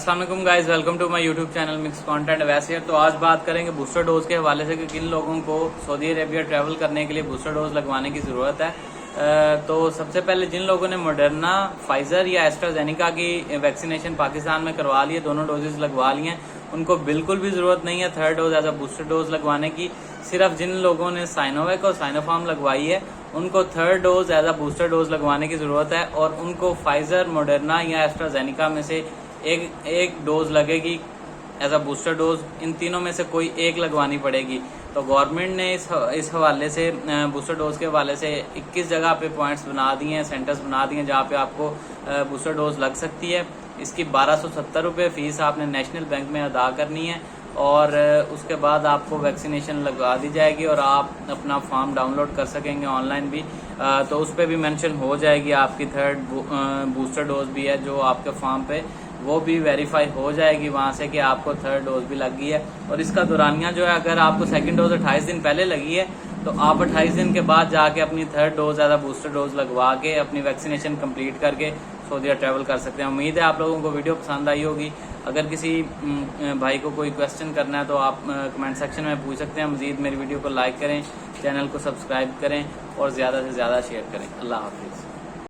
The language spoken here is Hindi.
अस्सलाम वालेकुम guys, welcome to my YouTube channel mix content. वैसे तो आज बात करेंगे बूस्टर डोज के हवाले से कि किन लोगों को सऊदी अरेबिया ट्रैवल करने के लिए बूस्टर डोज लगवाने की ज़रूरत है। तो सबसे पहले जिन लोगों ने मॉडर्ना, फाइजर या एस्ट्राजेनिका की वैक्सीनेशन पाकिस्तान में करवा ली है, दोनों डोजेज लगवा लिए हैं, उनको बिल्कुल भी ज़रूरत नहीं है third dose as a booster dose लगवाने की। सिर्फ जिन लोगों ने साइनोवैक और साइनोफार्म लगवाई है उनको third dose as a booster dose लगवाने की ज़रूरत है, और उनको फाइजर, मॉडर्ना या एस्ट्राजेनिका में से एक डोज लगेगी एज अ बूस्टर डोज। इन तीनों में से कोई एक लगवानी पड़ेगी। तो गवर्नमेंट ने इस हवाले से बूस्टर डोज के हवाले से 21 जगह पे पॉइंट्स बना दिए हैं, सेंटर्स बना दिए हैं जहाँ पे आपको बूस्टर डोज लग सकती है। इसकी 1270 रुपये फीस आपने नेशनल बैंक में अदा करनी है, और उसके बाद आपको वैक्सीनेशन लगवा दी जाएगी और आप अपना फॉर्म डाउनलोड कर सकेंगे ऑनलाइन भी। तो उस पर भी मेंशन हो जाएगी आपकी थर्ड बूस्टर डोज भी है जो आपके फॉर्म पे, वो भी वेरीफाई हो जाएगी वहाँ से कि आपको थर्ड डोज भी लगी है। और इसका दौरानिया जो है, अगर आपको सेकंड डोज 28 दिन पहले लगी है तो आप 28 दिन के बाद जाके अपनी थर्ड डोज या बूस्टर डोज लगवा के अपनी वैक्सीनेशन कंप्लीट करके सऊदीया ट्रैवल कर सकते हैं। उम्मीद है आप लोगों को वीडियो पसंद आई होगी। अगर किसी भाई को कोई क्वेश्चन करना है तो आप कमेंट सेक्शन में पूछ सकते हैं। मजीद मेरी वीडियो को लाइक करें, चैनल को सब्सक्राइब करें और ज़्यादा से ज़्यादा शेयर करें। अल्लाह हाफिज़।